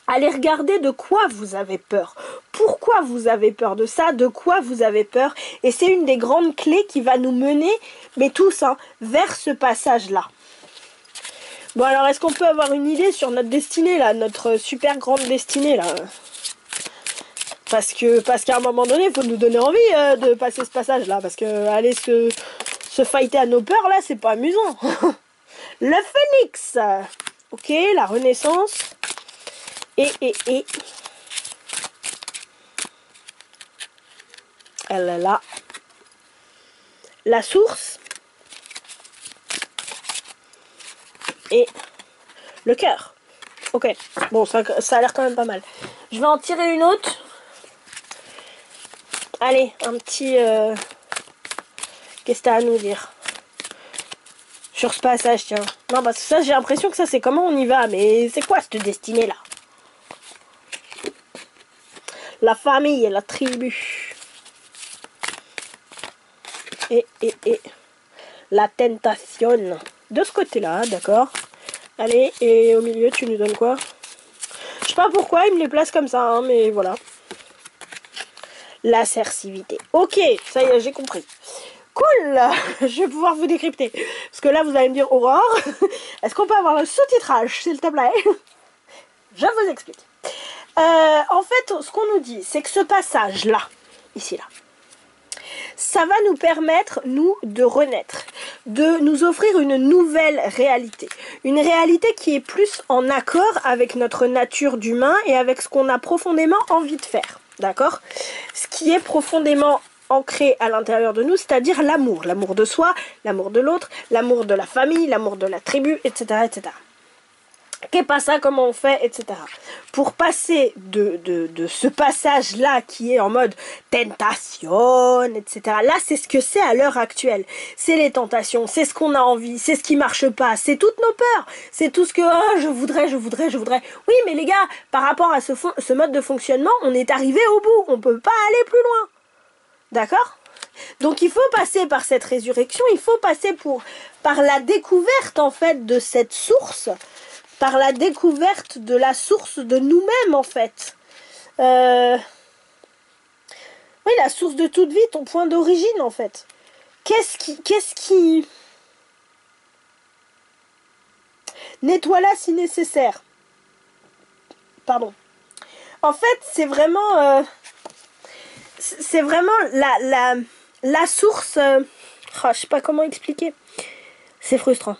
Allez regarder de quoi vous avez peur. Pourquoi vous avez peur de ça? De quoi vous avez peur? Et c'est une des grandes clés qui va nous mener, mais tous, hein, vers ce passage-là. Bon, alors, est-ce qu'on peut avoir une idée sur notre destinée, là? Notre super grande destinée, là? Parce qu'à un moment donné, il faut nous donner envie de passer ce passage-là. Parce que aller se fighter à nos peurs, là, c'est pas amusant. Le phénix. Ok, la renaissance. Et. Elle est là. La source. Et le cœur. Ok, bon, ça a l'air quand même pas mal. Je vais en tirer une autre. Allez, un petit... Qu'est-ce que t'as à nous dire sur ce passage, tiens? Non, parce que ça, j'ai l'impression que ça, c'est comment on y va. Mais c'est quoi cette destinée-là? La famille et la tribu. Et la tentation. De ce côté-là, d'accord. Allez, et au milieu, tu nous donnes quoi? Je sais pas pourquoi, il me les place comme ça, hein, mais voilà. L'assertivité. Ok, ça y est, j'ai compris. Cool. Je vais pouvoir vous décrypter. Parce que là, vous allez me dire, Aurore, est-ce qu'on peut avoir le sous-titrage, s'il te plaît? Je vous explique. En fait, ce qu'on nous dit, c'est que ce passage-là, ici, là, ça va nous permettre, nous, de renaître, de nous offrir une nouvelle réalité. Une réalité qui est plus en accord avec notre nature d'humain et avec ce qu'on a profondément envie de faire. D'accord? Ce qui est profondément ancré à l'intérieur de nous, c'est-à-dire l'amour. L'amour de soi, l'amour de l'autre, l'amour de la famille, l'amour de la tribu, etc. etc. Qu'est pas ça, comment on fait, etc. Pour passer de ce passage-là qui est en mode tentation, etc. Là, c'est ce que c'est à l'heure actuelle. C'est les tentations, c'est ce qu'on a envie, c'est ce qui marche pas, c'est toutes nos peurs. C'est tout ce que oh, je voudrais. Oui, mais les gars, par rapport à ce mode de fonctionnement, on est arrivé au bout. On peut pas aller plus loin. D'accord ? Donc il faut passer par cette résurrection, il faut passer par la découverte en fait de cette source, par la découverte de la source de nous-mêmes en fait. Oui, la source de toute vie, ton point d'origine en fait. Qu'est-ce qui... Nettoie-la si nécessaire. Pardon. En fait, c'est vraiment... c'est vraiment la source... je sais pas comment expliquer. C'est frustrant.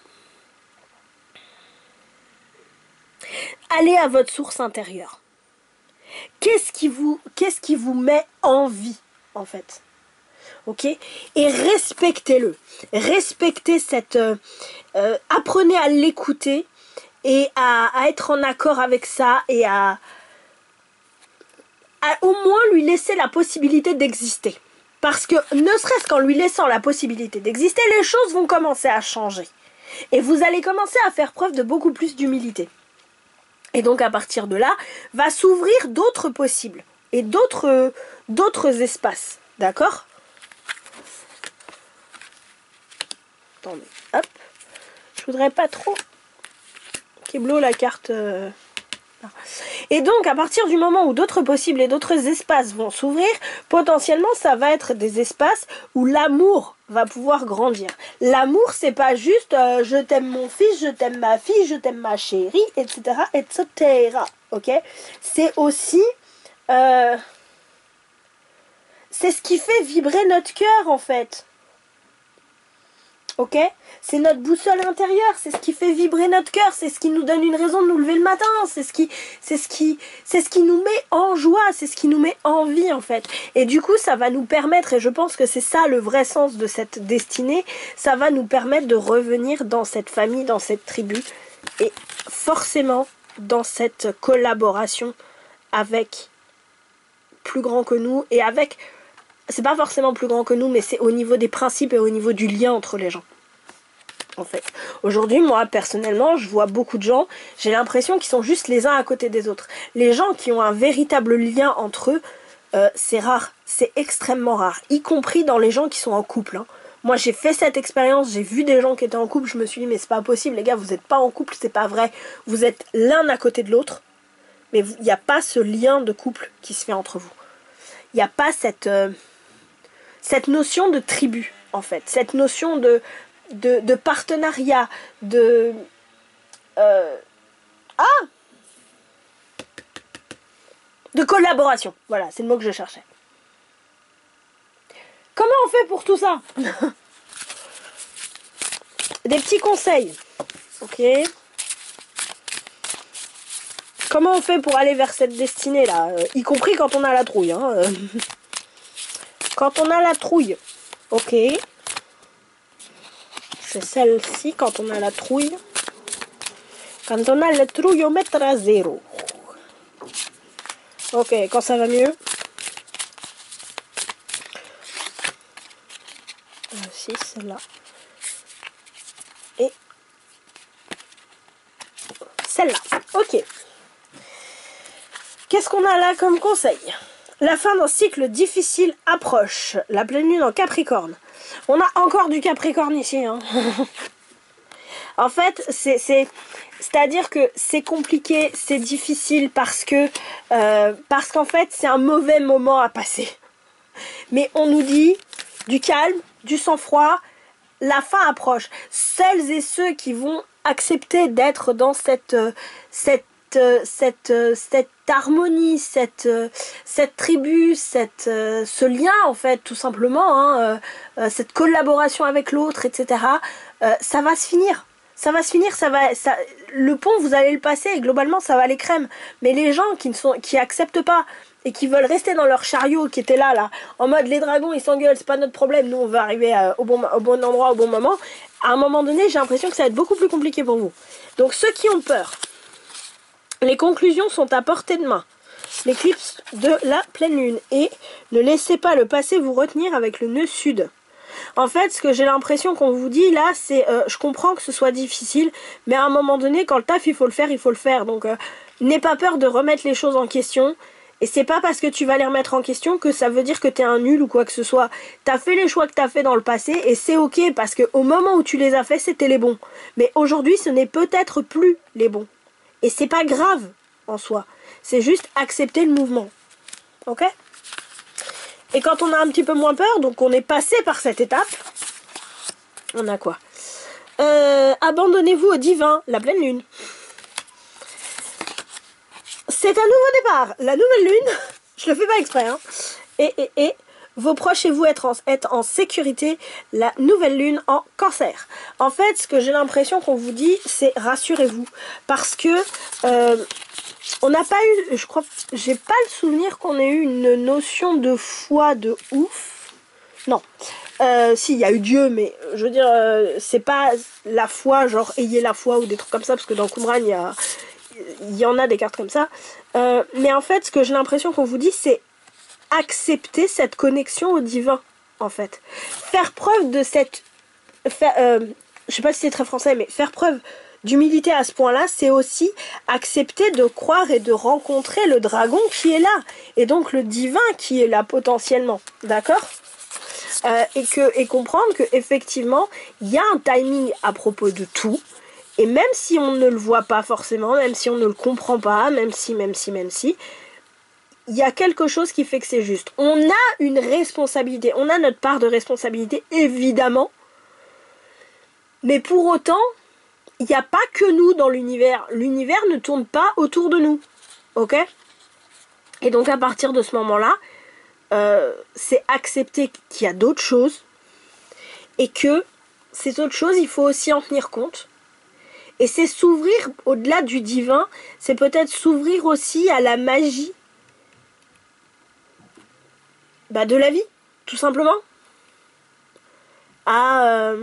Allez à votre source intérieure. Qu'est-ce qui vous met en vie, en fait? Ok? Et respectez-le. Respectez cette... apprenez à l'écouter et à être en accord avec ça et à au moins lui laisser la possibilité d'exister. Parce que, ne serait-ce qu'en lui laissant la possibilité d'exister, les choses vont commencer à changer. Et vous allez commencer à faire preuve de beaucoup plus d'humilité. Et donc, à partir de là, va s'ouvrir d'autres possibles. Et d'autres espaces. D'accord? Attendez, hop. Je voudrais pas trop... Keblo, la carte... Et donc, à partir du moment où d'autres possibles et d'autres espaces vont s'ouvrir, potentiellement, ça va être des espaces où l'amour va pouvoir grandir. L'amour, c'est pas juste je t'aime mon fils, je t'aime ma fille, je t'aime ma chérie, etc., etc. Ok? C'est aussi... c'est ce qui fait vibrer notre cœur, en fait. Ok? C'est notre boussole intérieure, c'est ce qui fait vibrer notre cœur, c'est ce qui nous donne une raison de nous lever le matin, c'est ce qui nous met en joie, c'est ce qui nous met en vie en fait. Et du coup, ça va nous permettre, et je pense que c'est ça le vrai sens de cette destinée, ça va nous permettre de revenir dans cette famille, dans cette tribu, et forcément dans cette collaboration avec plus grand que nous, et avec... C'est pas forcément plus grand que nous, mais c'est au niveau des principes et au niveau du lien entre les gens. En fait. Aujourd'hui, moi, personnellement, je vois beaucoup de gens, j'ai l'impression qu'ils sont juste les uns à côté des autres. Les gens qui ont un véritable lien entre eux, c'est rare. C'est extrêmement rare. Y compris dans les gens qui sont en couple. Hein. Moi, j'ai fait cette expérience, j'ai vu des gens qui étaient en couple, je me suis dit, mais c'est pas possible, les gars, vous n'êtes pas en couple, c'est pas vrai. Vous êtes l'un à côté de l'autre, mais il n'y a pas ce lien de couple qui se fait entre vous. Il n'y a pas cette notion de tribu, en fait. Cette notion de partenariat, de collaboration. Voilà, c'est le mot que je cherchais. Comment on fait pour tout ça? Des petits conseils. Ok. Comment on fait pour aller vers cette destinée-là, y compris quand on a la trouille. Hein, Quand on a la trouille. Ok. C'est celle-ci, quand on a la trouille. Quand on a la trouille, on mettra 0. Ok, quand ça va mieux. Si, celle-là. Et celle-là. Ok. Qu'est-ce qu'on a là comme conseil? La fin d'un cycle difficile approche. La pleine lune en Capricorne. On a encore du Capricorne ici. Hein. En fait, c'est-à-dire que c'est compliqué, c'est difficile parce qu'en fait, c'est un mauvais moment à passer. Mais on nous dit du calme, du sang-froid, la fin approche. Celles et ceux qui vont accepter d'être dans cette harmonie, cette tribu, ce lien en fait, tout simplement, hein, cette collaboration avec l'autre, etc. Ça va se finir. Ça va se finir, le pont, vous allez le passer et globalement, ça va aller crème. Mais les gens qui acceptent pas et qui veulent rester dans leur chariot qui était là, en mode les dragons, ils s'engueulent, c'est pas notre problème, nous, on va arriver au bon endroit, au bon moment. À un moment donné, j'ai l'impression que ça va être beaucoup plus compliqué pour vous. Donc, ceux qui ont peur, les conclusions sont à portée de main. L'éclipse de la pleine lune. Et ne laissez pas le passé vous retenir avec le nœud sud. En fait, ce que j'ai l'impression qu'on vous dit là, c'est je comprends que ce soit difficile, mais à un moment donné, quand le taf, il faut le faire, il faut le faire. Donc, n'aie pas peur de remettre les choses en question. Et c'est pas parce que tu vas les remettre en question que ça veut dire que t'es un nul ou quoi que ce soit. T'as fait les choix que t'as fait dans le passé et c'est ok parce que au moment où tu les as fait, c'était les bons. Mais aujourd'hui, ce n'est peut-être plus les bons. Et c'est pas grave en soi. C'est juste accepter le mouvement. Ok ? Et quand on a un petit peu moins peur, donc on est passé par cette étape, on a quoi ? Abandonnez-vous au divin, la pleine lune. C'est un nouveau départ. La nouvelle lune, je le fais pas exprès, hein. Et vos proches et vous être en sécurité, la nouvelle lune en cancer. En fait, ce que j'ai l'impression qu'on vous dit, c'est rassurez-vous. Parce que on n'a pas eu, je crois, j'ai pas le souvenir qu'on ait eu une notion de foi de ouf. Non. Si, il y a eu Dieu, mais je veux dire, c'est pas la foi, genre ayez la foi ou des trucs comme ça, parce que dans Qumran, il y en a des cartes comme ça. Mais en fait, ce que j'ai l'impression qu'on vous dit, c'est accepter cette connexion au divin, en fait. Faire preuve de cette... je sais pas si c'est très français, mais faire preuve d'humilité à ce point-là, c'est aussi accepter de croire et de rencontrer le dragon qui est là. Et donc le divin qui est là potentiellement. D'accord ? Et comprendre qu'effectivement, il y a un timing à propos de tout. Et même si on ne le voit pas forcément, même si on ne le comprend pas, même si, il y a quelque chose qui fait que c'est juste. On a une responsabilité, on a notre part de responsabilité, évidemment. Mais pour autant, il n'y a pas que nous dans l'univers. L'univers ne tourne pas autour de nous. Ok ? Et donc à partir de ce moment-là, c'est accepter qu'il y a d'autres choses. Et que ces autres choses, il faut aussi en tenir compte. Et c'est s'ouvrir au-delà du divin, c'est peut-être s'ouvrir aussi à la magie de la vie, tout simplement. À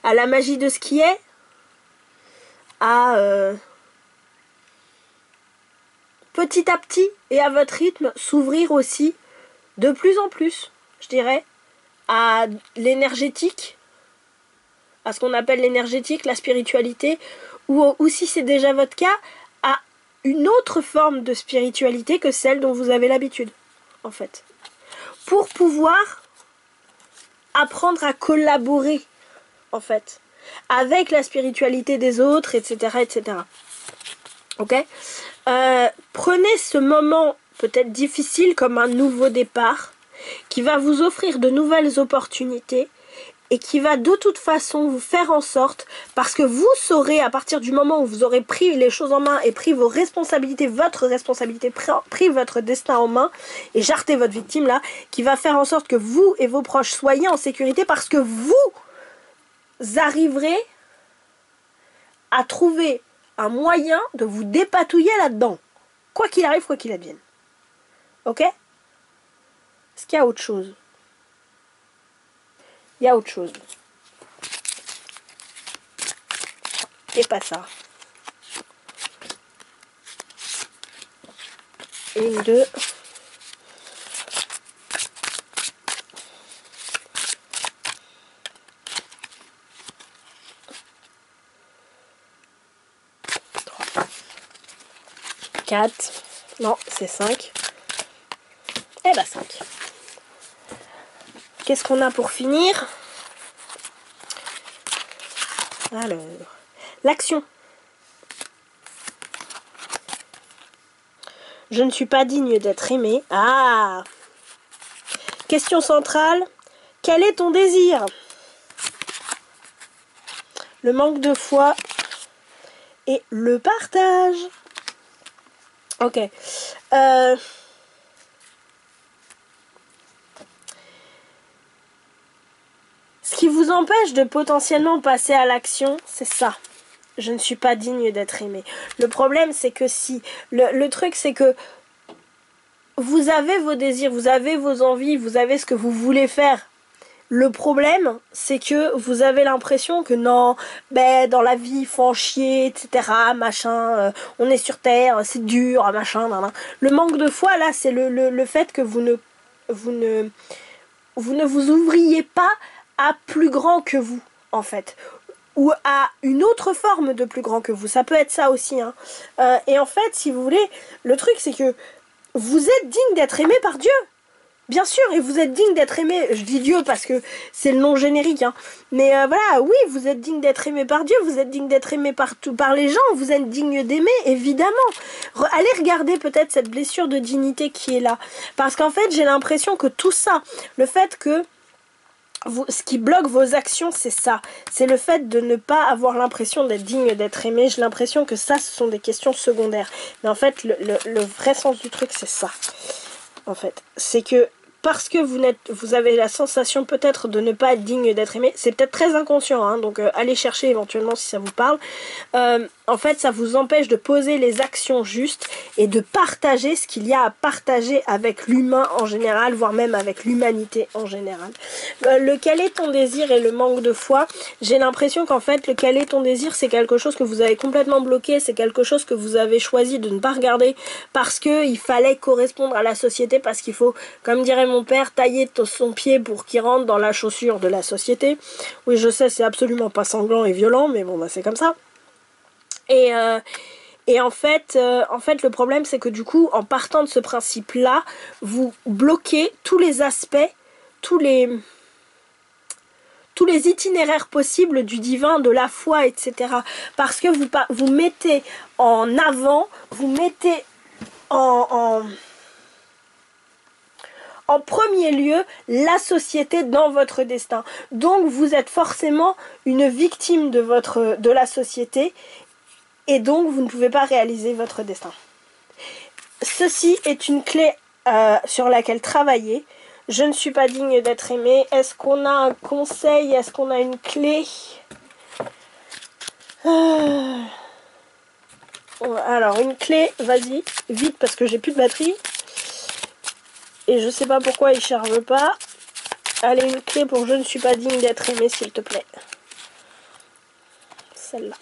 la magie de ce qui est, petit à petit et à votre rythme, s'ouvrir aussi de plus en plus, je dirais, à l'énergétique, à ce qu'on appelle l'énergétique, la spiritualité, ou si c'est déjà votre cas, à une autre forme de spiritualité que celle dont vous avez l'habitude, en fait. Pour pouvoir apprendre à collaborer, en fait, avec la spiritualité des autres, etc., etc. Ok ? Prenez ce moment peut-être difficile comme un nouveau départ qui va vous offrir de nouvelles opportunités et qui va de toute façon vous faire en sorte, parce que vous saurez à partir du moment où vous aurez pris les choses en main et pris vos responsabilités, votre responsabilité, pris votre destin en main et jarté votre victime là, qui va faire en sorte que vous et vos proches soyez en sécurité parce que vous arriverez à trouver un moyen de vous dépatouiller là-dedans. Quoi qu'il arrive, quoi qu'il advienne. Ok ? Est-ce qu'il y a autre chose ? Il y a autre chose. Et pas ça. 1, 2. Quatre. Non, c'est 5. Et bah 5. Qu'est-ce qu'on a pour finir ? Alors, l'action. Je ne suis pas digne d'être aimé. Ah, Question centrale, quel est ton désir? Le manque de foi et le partage. Ok. Ce qui vous empêche de potentiellement passer à l'action, c'est ça. Je ne suis pas digne d'être aimé. Le problème, c'est que si... Le truc, c'est que vous avez vos désirs, vous avez vos envies, vous avez ce que vous voulez faire. Le problème, c'est que vous avez l'impression que non, ben dans la vie, il faut en chier, etc. Machin, on est sur Terre, c'est dur, machin, nan, nan. Le manque de foi, là, c'est le fait que vous ne vous ouvriez pas à plus grand que vous, en fait. Ou à une autre forme de plus grand que vous. Ça peut être ça aussi, hein. Et en fait, si vous voulez, le truc, c'est que vous êtes digne d'être aimé par Dieu. Bien sûr, et vous êtes digne d'être aimé, je dis Dieu parce que c'est le nom générique, hein. Mais voilà, oui, vous êtes digne d'être aimé par Dieu, vous êtes digne d'être aimé par les gens, vous êtes digne d'aimer, évidemment. Allez regarder peut-être cette blessure de dignité qui est là. Parce qu'en fait, j'ai l'impression que tout ça, le fait que ce qui bloque vos actions, c'est ça. C'est le fait de ne pas avoir l'impression d'être digne d'être aimé. J'ai l'impression que ça, ce sont des questions secondaires. Mais en fait, le vrai sens du truc, c'est ça. En fait, c'est que parce que vous avez la sensation peut-être de ne pas être digne d'être aimé, c'est peut-être très inconscient, hein, donc allez chercher éventuellement si ça vous parle. En fait, ça vous empêche de poser les actions justes et de partager ce qu'il y a à partager avec l'humain en général, voire même avec l'humanité en général. Le quel est ton désir et le manque de foi, j'ai l'impression qu'en fait, le quel est ton désir, c'est quelque chose que vous avez complètement bloqué, c'est quelque chose que vous avez choisi de ne pas regarder parce qu'il fallait correspondre à la société, parce qu'il faut, comme dirait mon père, tailler son pied pour qu'il rentre dans la chaussure de la société. Oui, je sais, c'est absolument pas sanglant et violent, mais bon, bah c'est comme ça. Et en fait, le problème, c'est que du coup, en partant de ce principe-là, vous bloquez tous les aspects, tous les itinéraires possibles du divin, de la foi, etc. Parce que vous mettez en avant, vous mettez en premier lieu la société dans votre destin. Donc vous êtes forcément une victime de la société et donc vous ne pouvez pas réaliser votre destin. Ceci est une clé sur laquelle travailler. Je ne suis pas digne d'être aimé. Est-ce qu'on a un conseil? Est-ce qu'on a une clé? Alors une clé, vas-y, vite parce que j'ai plus de batterie. Et je sais pas pourquoi il charge pas. Allez, une clé pour je ne suis pas digne d'être aimé, s'il te plaît. Celle-là.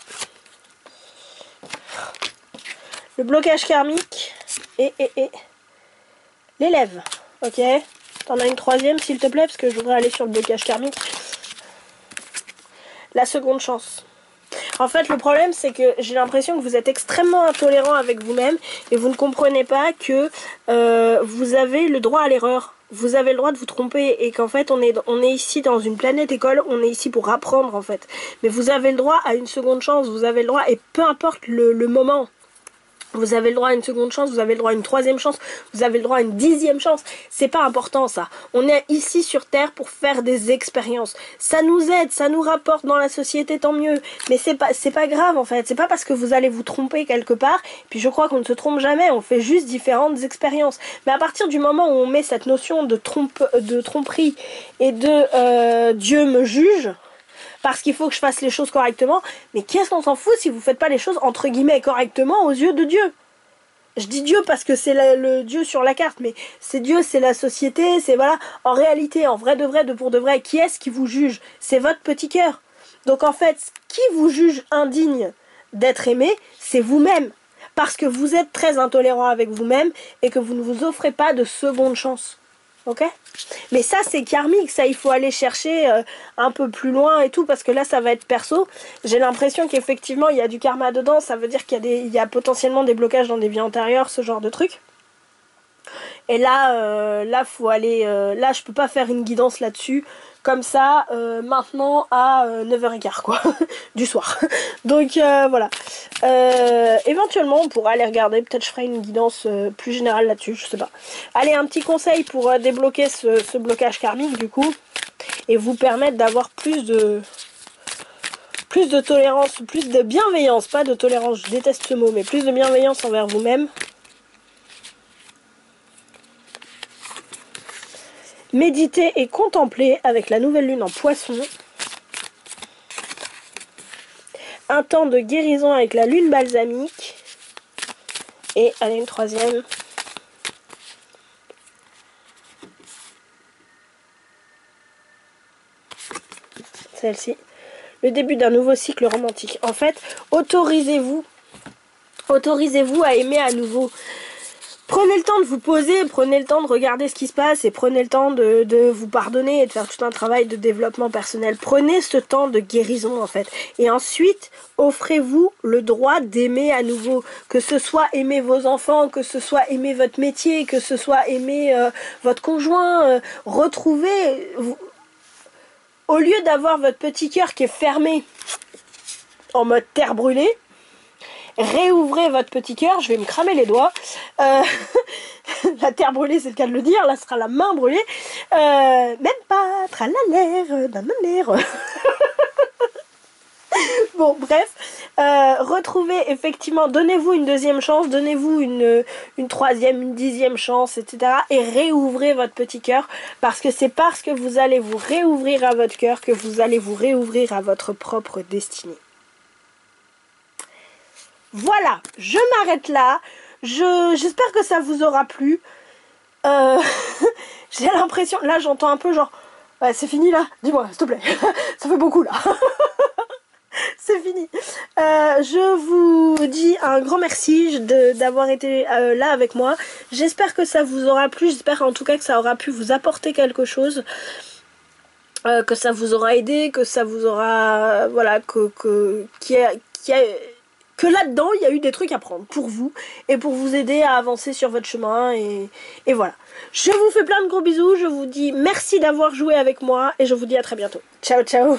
Le blocage karmique et l'élève. Ok. T'en as une troisième, s'il te plaît, parce que je voudrais aller sur le blocage karmique. La seconde chance. En fait, le problème, c'est que j'ai l'impression que vous êtes extrêmement intolérant avec vous-même et vous ne comprenez pas que vous avez le droit à l'erreur. Vous avez le droit de vous tromper et qu'en fait, on est ici dans une planète école, on est ici pour apprendre, en fait. Mais vous avez le droit à une seconde chance, vous avez le droit, et peu importe le moment. Vous avez le droit à une seconde chance, vous avez le droit à une troisième chance, vous avez le droit à une 10e chance. C'est pas important ça. On est ici sur Terre pour faire des expériences. Ça nous aide, ça nous rapporte dans la société, tant mieux. Mais c'est pas grave en fait. C'est pas parce que vous allez vous tromper quelque part. Puis je crois qu'on ne se trompe jamais, on fait juste différentes expériences. Mais à partir du moment où on met cette notion de tromperie et de Dieu me juge, parce qu'il faut que je fasse les choses correctement. Mais qu'est-ce qu'on s'en fout si vous faites pas les choses entre guillemets correctement aux yeux de Dieu? Je dis Dieu parce que c'est le Dieu sur la carte, mais c'est Dieu, c'est la société, c'est voilà. En réalité, en vrai, de pour de vrai, qui est-ce qui vous juge? C'est votre petit cœur. Donc en fait, qui vous juge indigne d'être aimé, c'est vous-même. Parce que vous êtes très intolérant avec vous-même et que vous ne vous offrez pas de seconde chance. Ok? Mais ça c'est karmique, ça il faut aller chercher un peu plus loin et tout, parce que là ça va être perso. J'ai l'impression qu'effectivement il y a du karma dedans, ça veut dire qu'il y a potentiellement des blocages dans des vies antérieures, ce genre de truc. Et là, faut aller, là je peux pas faire une guidance là-dessus, comme ça, maintenant à 9h15 quoi, du soir. Donc voilà. Éventuellement on pourra aller regarder, peut-être je ferai une guidance plus générale là-dessus, je sais pas. Allez, un petit conseil pour débloquer ce blocage karmique du coup, et vous permettre d'avoir plus de tolérance, plus de bienveillance, pas de tolérance, je déteste ce mot, mais plus de bienveillance envers vous-même. Méditer et contempler avec la nouvelle lune en poisson. Un temps de guérison avec la lune balsamique. Et allez, une troisième. Celle-ci. Le début d'un nouveau cycle romantique. En fait, autorisez-vous à aimer à nouveau. Prenez le temps de vous poser, prenez le temps de regarder ce qui se passe et prenez le temps de vous pardonner et de faire tout un travail de développement personnel. Prenez ce temps de guérison en fait. Et ensuite, offrez-vous le droit d'aimer à nouveau. Que ce soit aimer vos enfants, que ce soit aimer votre métier, que ce soit aimer votre conjoint. Retrouvez... Au lieu d'avoir votre petit cœur qui est fermé en mode terre brûlée, réouvrez votre petit cœur, je vais me cramer les doigts. La terre brûlée, c'est le cas de le dire, là ce sera la main brûlée. Même pas, tralalaire, nananaire. Bon, bref, retrouvez effectivement, donnez-vous une deuxième chance, donnez-vous une troisième, une 10e chance, etc. Et réouvrez votre petit cœur, parce que c'est parce que vous allez vous réouvrir à votre cœur que vous allez vous réouvrir à votre propre destinée. Voilà, je m'arrête là. J'espère que ça vous aura plu. J'ai l'impression, là j'entends un peu genre, ouais, c'est fini là, dis-moi s'il te plaît, ça fait beaucoup là. C'est fini. Je vous dis un grand merci d'avoir été là avec moi. J'espère que ça vous aura plu. J'espère en tout cas que ça aura pu vous apporter quelque chose. Que ça vous aura aidé, que ça vous aura... Voilà, que là-dedans, il y a eu des trucs à prendre pour vous. Et pour vous aider à avancer sur votre chemin. Et voilà. Je vous fais plein de gros bisous. Je vous dis merci d'avoir joué avec moi. Et je vous dis à très bientôt. Ciao, ciao.